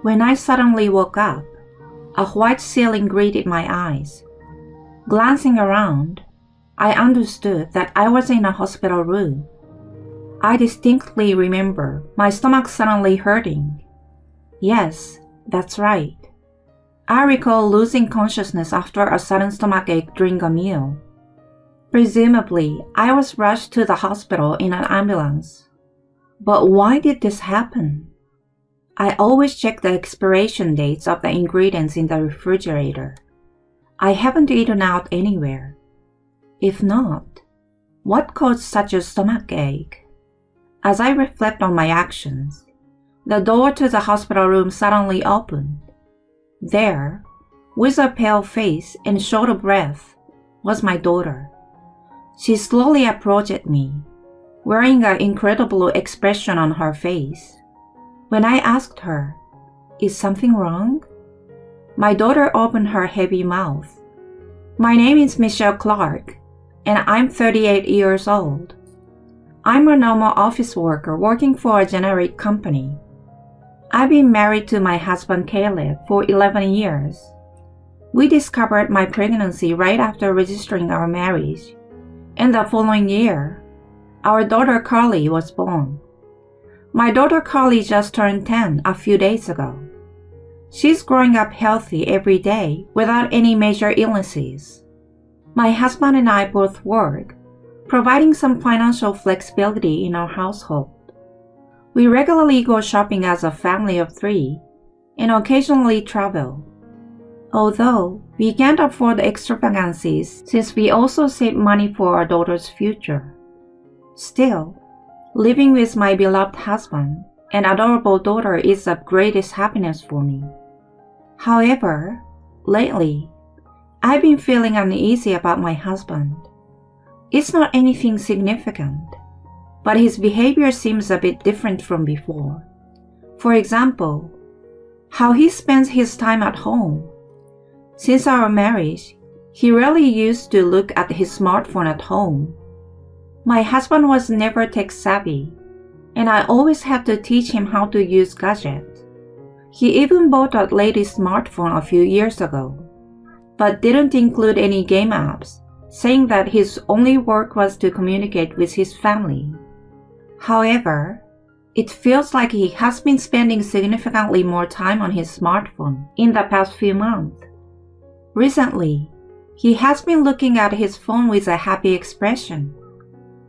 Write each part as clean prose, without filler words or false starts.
When I suddenly woke up, a white ceiling greeted my eyes. Glancing around, I understood that I was in a hospital room. I distinctly remember my stomach suddenly hurting. Yes, that's right. I recall losing consciousness after a sudden stomachache during a meal. Presumably, I was rushed to the hospital in an ambulance. But why did this happen? I always check the expiration dates of the ingredients in the refrigerator. I haven't eaten out anywhere. If not, what caused such a stomachache? As I reflect on my actions, the door to the hospital room suddenly opened. There, with a pale face and short breath, was my daughter. She slowly approached me, wearing an incredible expression on her face. When I asked her, "Is something wrong?" my daughter opened her heavy mouth. "My name is Michelle Clark, and I'm 38 years old. I'm a normal office worker working for a generic company. I've been married to my husband Caleb for 11 years. We discovered my pregnancy right after registering our marriage, and the following year, our daughter Carly was born. My daughter Carly just turned 10 a few days ago. She's growing up healthy every day without any major illnesses. My husband and I both work, providing some financial flexibility in our household. We regularly go shopping as a family of 3 and occasionally travel. Although we can't afford extravagances since we also save money for our daughter's future. Still, living with my beloved husband and adorable daughter is the greatest happiness for me. However, lately, I've been feeling uneasy about my husband. It's not anything significant, but his behavior seems a bit different from before. For example, how he spends his time at home. Since our marriage, he rarely used to look at his smartphone at home. My husband was never tech-savvy, and I always had to teach him how to use gadgets. He even bought a latest smartphone a few years ago, but didn't include any game apps, saying that his only work was to communicate with his family. However, it feels like he has been spending significantly more time on his smartphone in the past few months. Recently, he has been looking at his phone with a happy expression.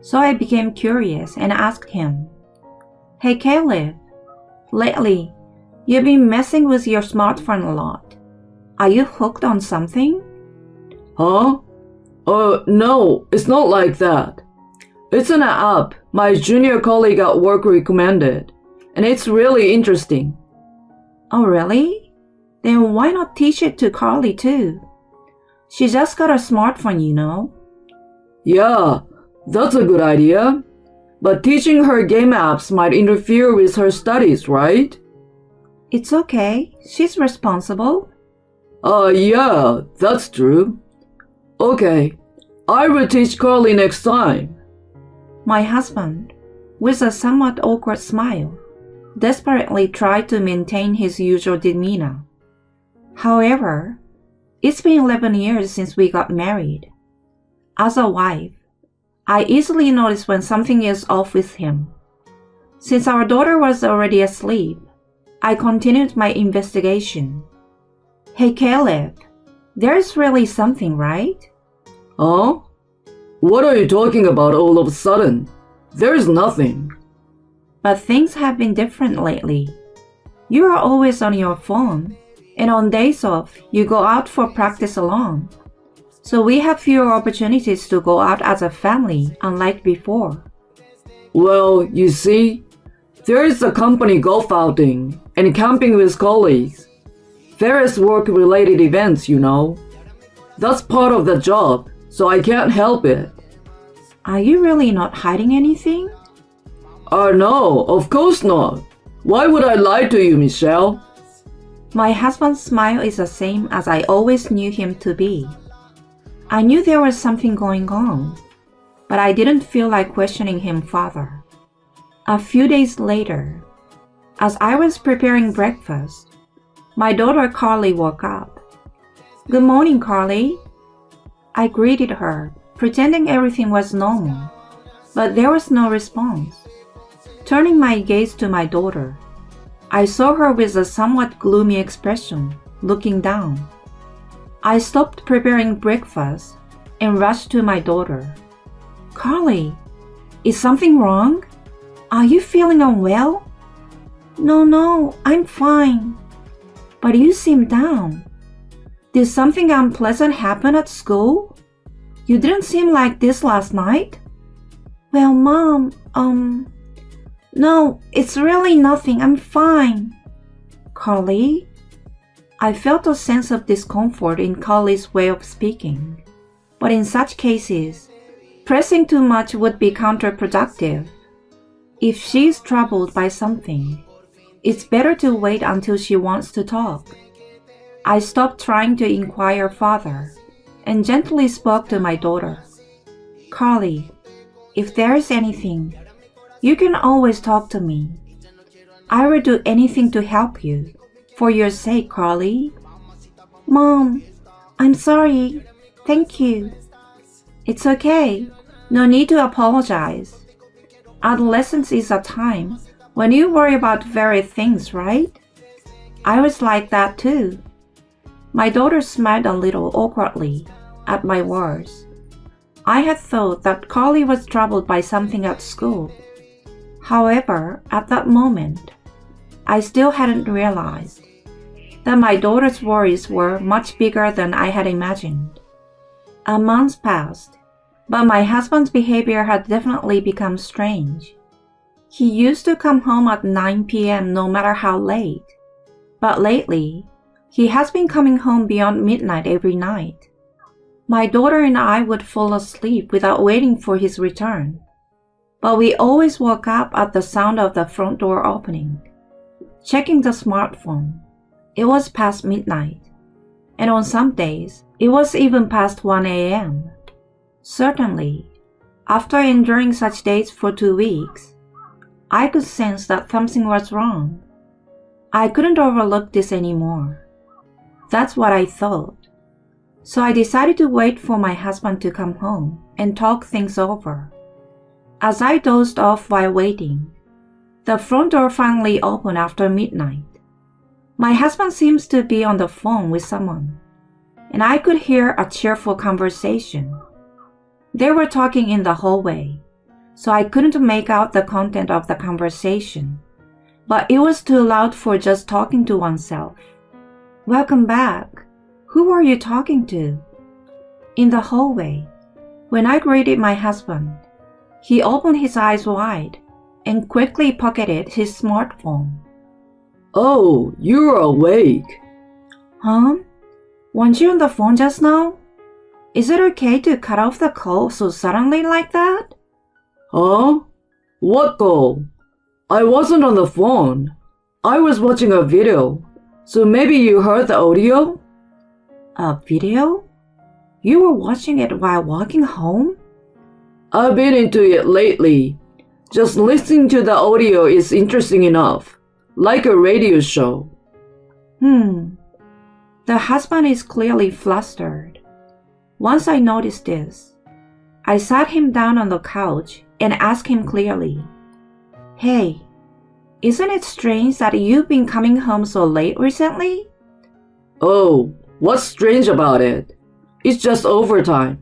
So I became curious and asked him, "Hey Caleb, lately, you've been messing with your smartphone a lot. Are you hooked on something?" Huh? No, it's not like that. It's an app my junior colleague at work recommended, and it's really interesting. Oh really? Then why not teach it to Carly too? She just got a smartphone, you know. Yeah, that's a good idea. But teaching her game apps might interfere with her studies, right? It's okay. She's responsible. Yeah, that's true. Okay, I will teach Carly next time. My husband, with a somewhat awkward smile, desperately tried to maintain his usual demeanor. However, it's been 11 years since we got married. As a wife, I easily notice when something is off with him. Since our daughter was already asleep, I continued my investigation. "Hey Caleb, there's really something, right?" Huh? What are you talking about all of a sudden? There's nothing. But things have been different lately. You are always on your phone, and on days off, you go out for practice alone. So we have fewer opportunities to go out as a family, unlike before. Well, you see, there is a company golf outing and camping with colleagues. Various work-related events, you know. That's part of the job, so I can't help it. Are you really not hiding anything? No, of course not. Why would I lie to you, Michelle? My husband's smile is the same as I always knew him to be. I knew there was something going on, but I didn't feel like questioning him further. A few days later, as I was preparing breakfast, My daughter Carly woke up. "Good morning, Carly." I greeted her, pretending everything was normal, but there was no response. Turning my gaze to my daughter, I saw her with a somewhat gloomy expression, looking down. I stopped preparing breakfast and rushed to my daughter. "Carly, is something wrong? Are you feeling unwell?" No, I'm fine." "But you seem down. Did something unpleasant happen at school? You didn't seem like this last night." "Well, Mom, no, it's really nothing. I'm fine." "Carly?" I felt a sense of discomfort in Carly's way of speaking, but in such cases, pressing too much would be counterproductive. If she's troubled by something, it's better to wait until she wants to talk. I stopped trying to inquire further and gently spoke to my daughter. "Carly, if there's anything, you can always talk to me. I will do anything to help you, for your sake, Carly." "Mom, I'm sorry. Thank you." "It's okay. No need to apologize. Adolescence is a time when you worry about various things, right? I was like that too." My daughter smiled a little awkwardly at my words. I had thought that Carly was troubled by something at school. However, at that moment, I still hadn't realized that my daughter's worries were much bigger than I had imagined. A month passed, but my husband's behavior had definitely become strange. He used to come home at 9 p.m. no matter how late, but lately, he has been coming home beyond midnight every night. My daughter and I would fall asleep without waiting for his return, but we always woke up at the sound of the front door opening. Checking the smartphone, it was past midnight, and on some days, it was even past 1 a.m. Certainly, after enduring such days for 2 weeks, I could sense that something was wrong. I couldn't overlook this anymore. That's what I thought. So I decided to wait for my husband to come home and talk things over. As I dozed off while waiting, the front door finally opened after midnight. My husband seems to be on the phone with someone, and I could hear a cheerful conversation. They were talking in the hallway, so I couldn't make out the content of the conversation, but it was too loud for just talking to oneself. "Welcome back. Who are you talking to?" In the hallway, when I greeted my husband, he opened his eyes wide and quickly pocketed his smartphone. "Oh, you're awake." "Huh? Weren't you on the phone just now? Is it okay to cut off the call so suddenly like that?" "Huh? What call? I wasn't on the phone. I was watching a video, so maybe you heard the audio?" "A video? You were watching it while walking home?" "I've been into it lately. Just listening to the audio is interesting enough, like a radio show." The husband is clearly flustered. Once I noticed this, I sat him down on the couch and asked him clearly, "Hey, isn't it strange that you've been coming home so late recently?" "Oh, what's strange about it? It's just overtime.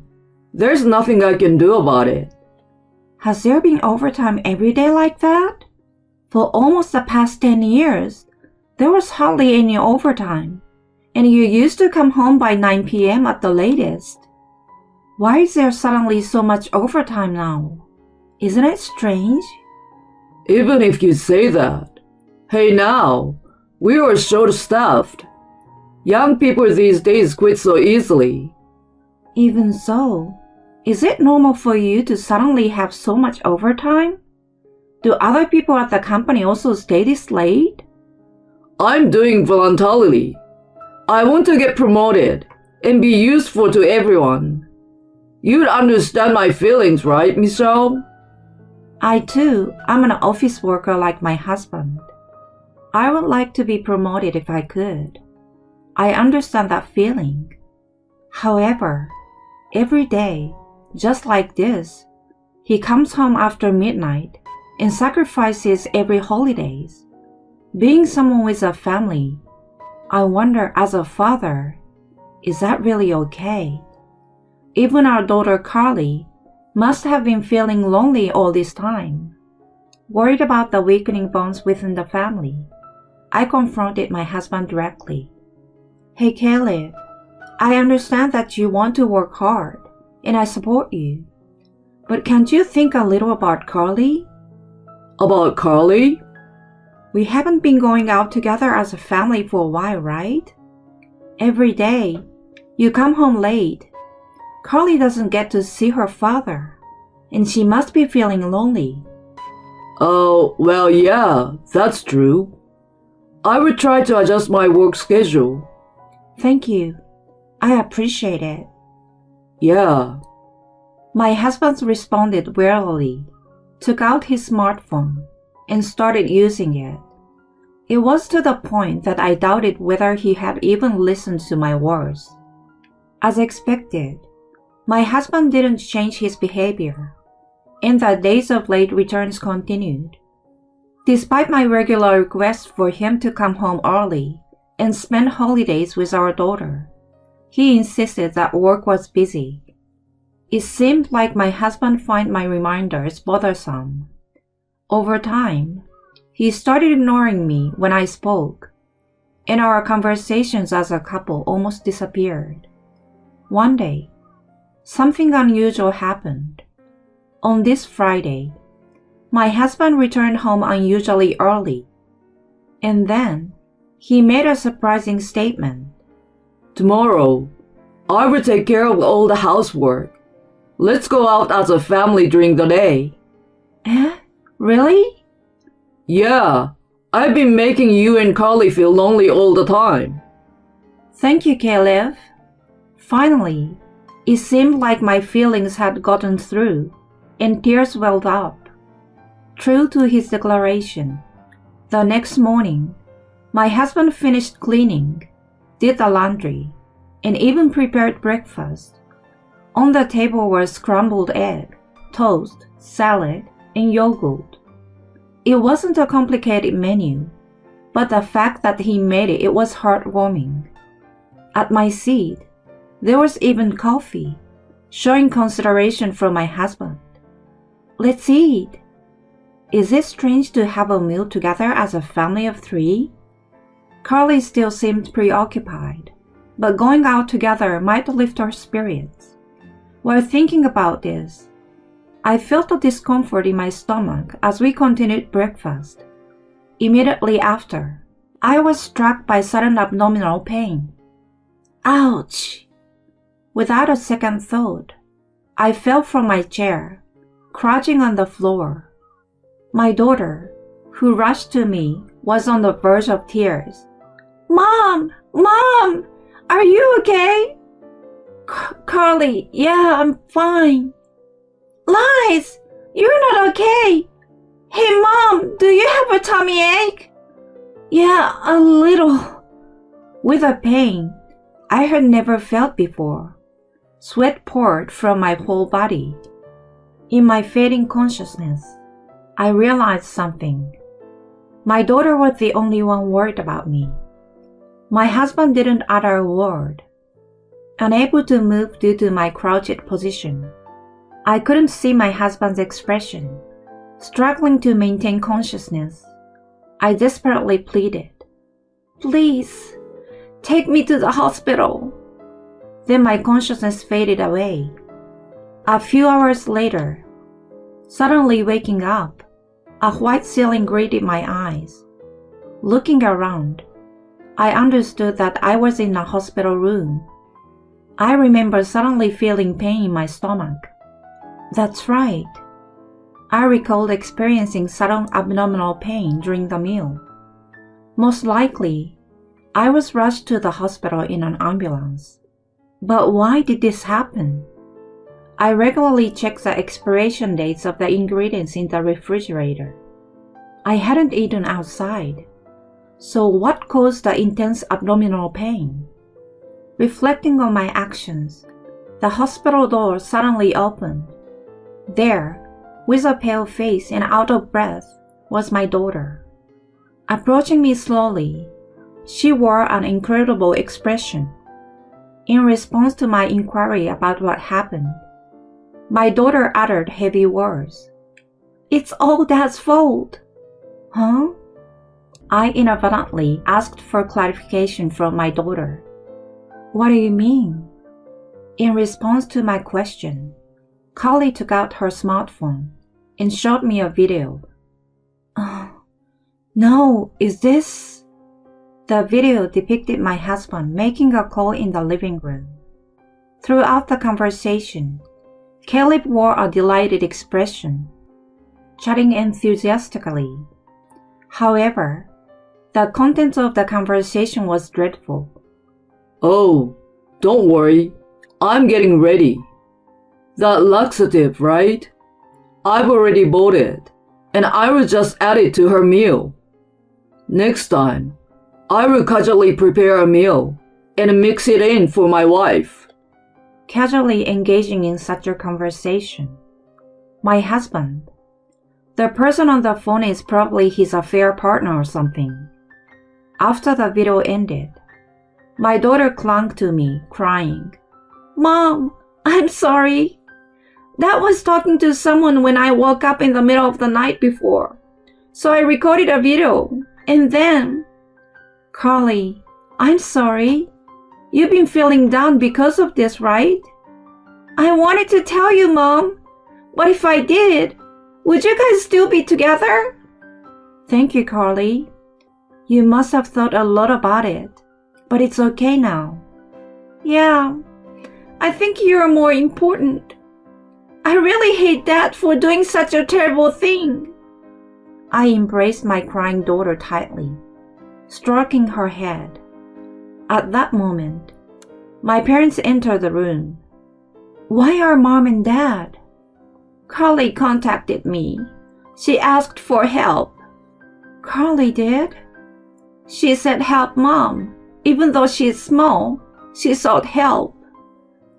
There's nothing I can do about it." "Has there been overtime every day like that? For almost the past 10 years, there was hardly any overtime, and you used to come home by 9 p.m. at the latest. Why is there suddenly so much overtime now? Isn't it strange?" "Even if you say that, hey now, we are short-staffed. Young people these days quit so easily." "Even so, is it normal for you to suddenly have so much overtime? Do other people at the company also stay this late?" "I'm doing voluntarily. I want to get promoted and be useful to everyone. You'd understand my feelings, right, Michelle?" I too am an office worker like my husband. I would like to be promoted if I could. I understand that feeling. However, every day, just like this, he comes home after midnight and sacrifices every holidays. Being someone with a family, I wonder as a father, is that really okay? Even our daughter Carly must have been feeling lonely all this time. Worried about the weakening bonds within the family, I confronted my husband directly. Hey Caleb, I understand that you want to work hard, and I support you. But can't you think a little about Carly? About Carly? We haven't been going out together as a family for a while, right? Every day, you come home late. Carly doesn't get to see her father, and she must be feeling lonely. Oh, well, yeah, that's true. I will try to adjust my work schedule. Thank you. I appreciate it. Yeah. My husband responded wearily, took out his smartphone, and started using it. It was to the point that I doubted whether he had even listened to my words. As expected, my husband didn't change his behavior, and the days of late returns continued. Despite my regular requests for him to come home early and spend holidays with our daughter, he insisted that work was busy. It seemed like my husband found my reminders bothersome. Over time, he started ignoring me when I spoke, and our conversations as a couple almost disappeared. One day, something unusual happened. On this Friday, my husband returned home unusually early, and then he made a surprising statement. Tomorrow, I will take care of all the housework. Let's go out as a family during the day. Eh? Really? Yeah, I've been making you and Carly feel lonely all the time. Thank you, Caleb. Finally, it seemed like my feelings had gotten through, and tears welled up. True to his declaration, the next morning, my husband finished cleaning, did the laundry, and even prepared breakfast. On the table were scrambled egg, toast, salad, and yogurt. It wasn't a complicated menu, but the fact that he made it was heartwarming. At my seat, there was even coffee, showing consideration from my husband. Let's eat. Is it strange to have a meal together as a family of three? Carly still seemed preoccupied, but going out together might lift her spirits. While thinking about this, I felt a discomfort in my stomach as we continued breakfast. Immediately after, I was struck by sudden abdominal pain. Ouch! Without a second thought, I fell from my chair, crouching on the floor. My daughter, who rushed to me, was on the verge of tears. Mom! Mom! Are you okay? Carly, yeah, I'm fine. Lies! You're not okay! Hey, Mom, do you have a tummy ache? Yeah, a little. With a pain I had never felt before, sweat poured from my whole body. In my fading consciousness, I realized something. My daughter was the only one worried about me. My husband didn't utter a word. Unable to move due to my crouched position, I couldn't see my husband's expression. Struggling to maintain consciousness, I desperately pleaded, "Please, take me to the hospital." Then my consciousness faded away. A few hours later, suddenly waking up, a white ceiling greeted my eyes. Looking around, I understood that I was in a hospital room. I remember suddenly feeling pain in my stomach. That's right. I recalled experiencing sudden abdominal pain during the meal. Most likely, I was rushed to the hospital in an ambulance. But why did this happen? I regularly checked the expiration dates of the ingredients in the refrigerator. I hadn't eaten outside. So what caused the intense abdominal pain? Reflecting on my actions, the hospital door suddenly opened. There, with a pale face and out of breath, was my daughter. Approaching me slowly, she wore an incredible expression. In response to my inquiry about what happened, my daughter uttered heavy words. "It's all Dad's fault." Huh? I inadvertently asked for clarification from my daughter. What do you mean? In response to my question, Carly took out her smartphone and showed me a video. No, is this? The video depicted my husband making a call in the living room. Throughout the conversation, Caleb wore a delighted expression, chatting enthusiastically. However, the content of the conversation was dreadful. Oh, don't worry. I'm getting ready. That laxative, right? I've already bought it, and I will just add it to her meal. Next time, I will casually prepare a meal and mix it in for my wife. Casually engaging in such a conversation. My husband. The person on the phone is probably his affair partner or something. After the video ended, my daughter clung to me, crying, "Mom, I'm sorry. Dad was talking to someone when I woke up in the middle of the night before, so I recorded a video, and then..." Carly, I'm sorry. You've been feeling down because of this, right? I wanted to tell you, Mom, but if I did, would you guys still be together? Thank you, Carly. You must have thought a lot about it, but it's okay now. Yeah, I think you're more important. I really hate Dad for doing such a terrible thing. I embraced my crying daughter tightly, stroking her head. At that moment, my parents entered the room. Why are Mom and Dad? Carly contacted me. She asked for help. Carly did? She said help Mom. Even though she is small, she sought help.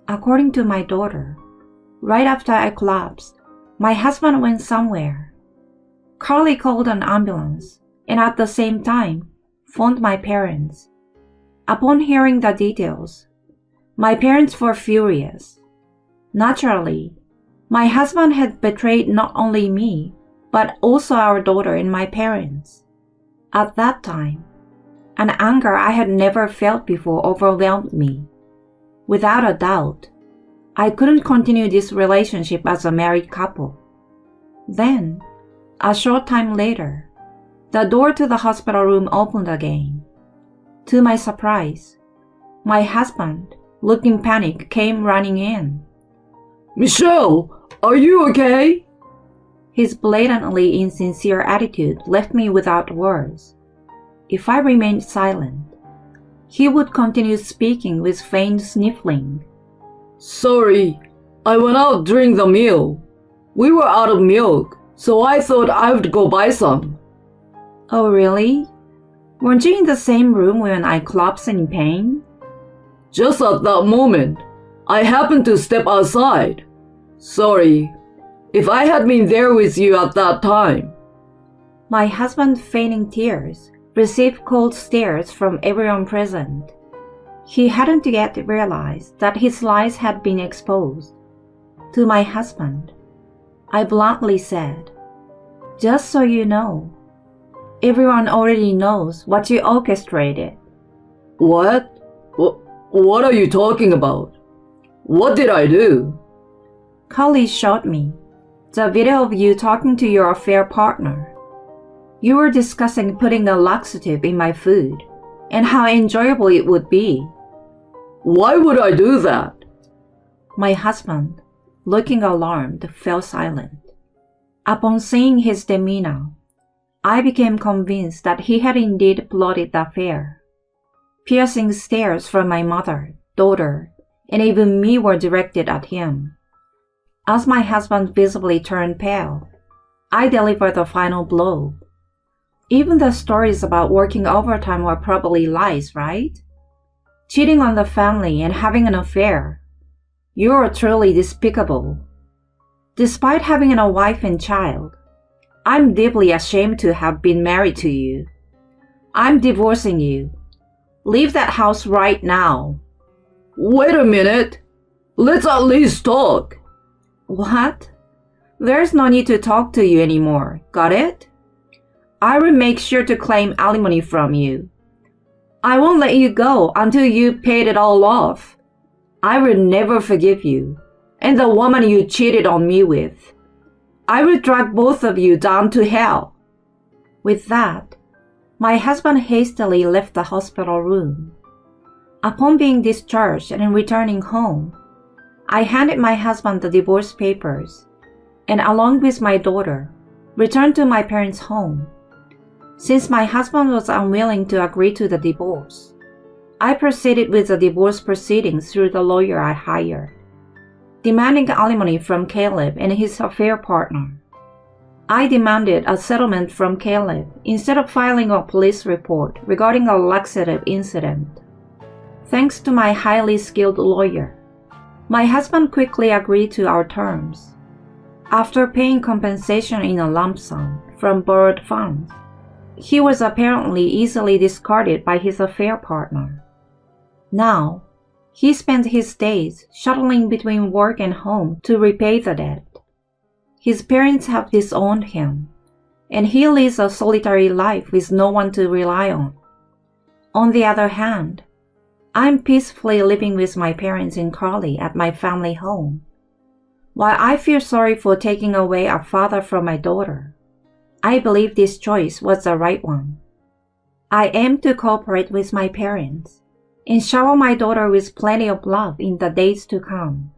According to my daughter, right after I collapsed, my husband went somewhere. Carly called an ambulance and at the same time phoned my parents. Upon hearing the details, my parents were furious. Naturally, my husband had betrayed not only me, but also our daughter and my parents. At that time, an anger I had never felt before overwhelmed me. Without a doubt, I couldn't continue this relationship as a married couple. Then, a short time later, the door to the hospital room opened again. To my surprise, my husband, looking panicked, came running in. Michelle, are you okay? His blatantly insincere attitude left me without words. If I remained silent, he would continue speaking with faint sniffling. Sorry, I went out during the meal. We were out of milk, so I thought I would go buy some. Oh, really? Weren't you in the same room when I collapsed in pain? Just at that moment, I happened to step outside. Sorry, if I had been there with you at that time. My husband, feigning tears, received cold stares from everyone present. He hadn't yet realized that his lies had been exposed. To my husband, I bluntly said, "Just so you know, everyone already knows what you orchestrated." What? What are you talking about? What did I do? Carly showed me the video of you talking to your affair partner. You were discussing putting a laxative in my food and how enjoyable it would be. Why would I do that? My husband, looking alarmed, fell silent. Upon seeing his demeanor, I became convinced that he had indeed plotted the affair. Piercing stares from my mother, daughter, and even me were directed at him. As my husband visibly turned pale, I delivered the final blow. Even the stories about working overtime were probably lies, right? Cheating on the family and having an affair. You're truly despicable. Despite having a wife and child, I'm deeply ashamed to have been married to you. I'm divorcing you. Leave that house right now. Wait a minute. Let's at least talk. What? There's no need to talk to you anymore. Got it? I will make sure to claim alimony from you. I won't let you go until you paid it all off. I will never forgive you and the woman you cheated on me with. I will drag both of you down to hell. With that, my husband hastily left the hospital room. Upon being discharged and returning home, I handed my husband the divorce papers and, along with my daughter, returned to my parents' home. Since my husband was unwilling to agree to the divorce, I proceeded with the divorce proceedings through the lawyer I hired, demanding alimony from Caleb and his affair partner. I demanded a settlement from Caleb instead of filing a police report regarding a laxative incident. Thanks to my highly skilled lawyer, my husband quickly agreed to our terms. After paying compensation in a lump sum from borrowed funds, he was apparently easily discarded by his affair partner. Now, he spent his days shuttling between work and home to repay the debt. His parents have disowned him, and he leads a solitary life with no one to rely on. On the other hand, I'm peacefully living with my parents in Crawley at my family home. While I feel sorry for taking away a father from my daughter, I believe this choice was the right one. I aim to cooperate with my parents and shower my daughter with plenty of love in the days to come.